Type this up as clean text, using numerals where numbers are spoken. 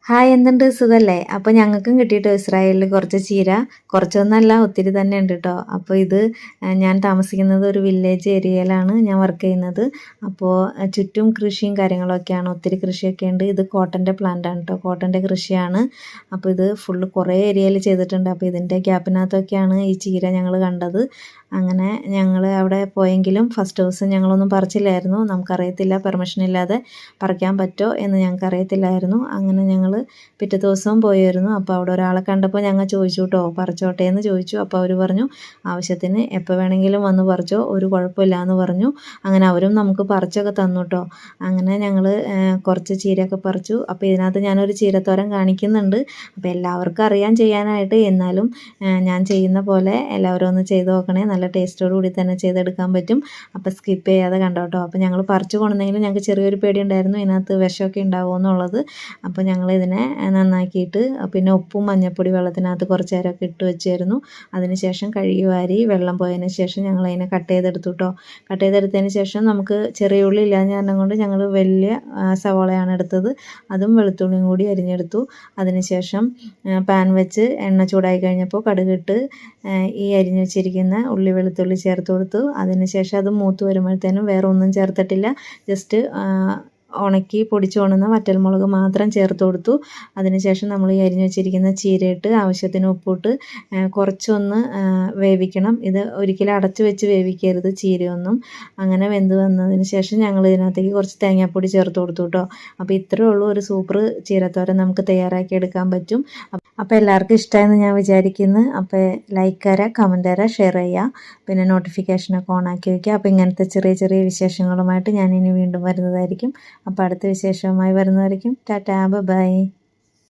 Hi, എന്തുണ്ട്, സുഖല്ലേ? അപ്പോൾ ഞങ്ങൾക്കും കിട്ടിയിട്ടോ ഇസ്രായേലിൽ കുറച്ച് ചീര. കുറച്ചൊന്നല്ല, ഒത്തിരി തന്നെ ഉണ്ട് കേട്ടോ. അപ്പോൾ ഇത് ഞാൻ താമസിക്കുന്നത് ഒരു വില്ലേജ് ഏരിയയിലാണ് ഞാൻ വർക്ക് ചെയ്യുന്നത്. അപ്പോൾ ചുറ്റും കൃഷിയും കാര്യങ്ങളൊക്കെയാണ്, ഒത്തിരി കൃഷിയൊക്കെ ഉണ്ട്. ഇത് കോട്ടൻ്റെ പ്ലാന്റ് ആണ് കേട്ടോ, കോട്ടൻ്റെ കൃഷിയാണ്. അപ്പോൾ ഇത് ഫുള്ള് കുറേ ഏരിയയിൽ ചെയ്തിട്ടുണ്ട്. അപ്പോൾ ഇതിൻ്റെ ഗ്യാപ്പിനകത്തൊക്കെയാണ് ഈ ചീര ഞങ്ങൾ കണ്ടത്. അങ്ങനെ ഞങ്ങൾ അവിടെ പോയെങ്കിലും ഫസ്റ്റ് ദിവസം ഞങ്ങളൊന്നും പറിച്ചില്ലായിരുന്നു. നമുക്കറിയത്തില്ല, പെർമിഷൻ ഇല്ലാതെ പറിക്കാൻ പറ്റുമോ എന്ന് ഞങ്ങൾക്കറിയത്തില്ലായിരുന്നു. അങ്ങനെ ഞങ്ങൾ പിറ്റേ ദിവസവും പോയായിരുന്നു. അപ്പോൾ അവിടെ ഒരാളെ കണ്ടപ്പോൾ ഞങ്ങൾ ചോദിച്ചു കേട്ടോ, പറിച്ചോട്ടെ എന്ന് ചോദിച്ചു. അപ്പോൾ അവർ പറഞ്ഞു ആവശ്യത്തിന് എപ്പോൾ വേണമെങ്കിലും വന്ന് പറിച്ചോ, ഒരു കുഴപ്പമില്ല എന്ന് പറഞ്ഞു. അങ്ങനെ അവരും നമുക്ക് പറിച്ചൊക്കെ തന്നു കേട്ടോ. അങ്ങനെ ഞങ്ങൾ കുറച്ച് ചീരയൊക്കെ പറിച്ചു. അപ്പോൾ ഇതിനകത്ത് ഞാനൊരു ചീരത്തോരൻ കാണിക്കുന്നുണ്ട്. അപ്പോൾ എല്ലാവർക്കും അറിയാൻ ചെയ്യാനായിട്ട്, എന്നാലും ഞാൻ ചെയ്യുന്ന പോലെ എല്ലാവരും ഒന്ന് ചെയ്ത് നോക്കണേ. നല്ല ടേസ്റ്റോടു കൂടി തന്നെ ചെയ്തെടുക്കാൻ പറ്റും. അപ്പോൾ സ്കിപ്പ് ചെയ്യാതെ കണ്ടോ കേട്ടോ. അപ്പോൾ ഞങ്ങൾ പറിച്ചു കൊണ്ടെങ്കിലും ഞങ്ങൾക്ക് ചെറിയൊരു പേടി ഉണ്ടായിരുന്നു, ഇതിനകത്ത് വിഷമൊക്കെ ഉണ്ടാവുമോ എന്നുള്ളത്. അപ്പോൾ ഞങ്ങൾ ഇതിനെ നന്നാക്കിയിട്ട് പിന്നെ ഉപ്പും മഞ്ഞൾപ്പൊടി വെള്ളത്തിനകത്ത് കുറച്ച് നേരമൊക്കെ ഇട്ട് വെച്ചായിരുന്നു. അതിനുശേഷം കഴുകി വാരി വെള്ളം പോയതിന് ശേഷം ഞങ്ങൾ അതിനെ കട്ട് ചെയ്തെടുത്തു കേട്ടോ. കട്ട് ചെയ്തെടുത്തതിന് ശേഷം നമുക്ക് ചെറിയ ഉള്ളി ഇല്ലാന്ന് കാരണം കൊണ്ട് ഞങ്ങൾ വലിയ സവാളയാണ് എടുത്തത്. അതും വെളുത്തുള്ളിയും കൂടി അരിഞ്ഞെടുത്തു. അതിനുശേഷം പാൻ വെച്ച് എണ്ണ ചൂടായി കഴിഞ്ഞപ്പോൾ കടുകിട്ട് ഈ അരിഞ്ഞു വെച്ചിരിക്കുന്ന ഉള്ളി വെളുത്തുള്ളി ചേർത്ത് കൊടുത്തു. അതിനുശേഷം അത് മൂത്ത് വരുമ്പോഴത്തേനും വേറെ ഒന്നും ചേർത്തിട്ടില്ല, ജസ്റ്റ് ഉണക്കി പൊടിച്ച് കൊണ്ടുവന്ന വറ്റൽമുളക് മാത്രം ചേർത്ത് കൊടുത്തു. അതിനുശേഷം നമ്മൾ ഈ അരിഞ്ഞു വെച്ചിരിക്കുന്ന ചീരയിട്ട് ആവശ്യത്തിന് ഉപ്പിട്ട് കുറച്ചൊന്ന് വേവിക്കണം. ഇത് ഒരിക്കലും അടച്ചു വെച്ച് വേവിക്കരുത് ചീരയൊന്നും. അങ്ങനെ വെന്ത് വന്നതിന് ശേഷം ഞങ്ങൾ ഇതിനകത്തേക്ക് കുറച്ച് തേങ്ങാപ്പൊടി ചേർത്ത് കൊടുത്തു കേട്ടോ. അപ്പോൾ ഇത്രയേ ഉള്ളൂ, ഒരു സൂപ്പർ ചീരത്തോരൻ നമുക്ക് തയ്യാറാക്കി എടുക്കാൻ പറ്റും. അപ്പോൾ എല്ലാവർക്കും ഇഷ്ടമായെന്ന് ഞാൻ വിചാരിക്കുന്നു. അപ്പോൾ ലൈക്ക് തരാം, കമൻറ്റ് തരാം, ഷെയർ ചെയ്യുക, പിന്നെ നോട്ടിഫിക്കേഷനൊക്കെ ഓണാക്കി വയ്ക്കുക. അപ്പോൾ ഇങ്ങനത്തെ ചെറിയ ചെറിയ വിശേഷങ്ങളുമായിട്ട് ഞാൻ ഇനി വീണ്ടും വരുന്നതായിരിക്കും. അപ്പോൾ അടുത്ത വിശേഷവുമായി വരുന്നതായിരിക്കും. ടാറ്റാ, ബൈ.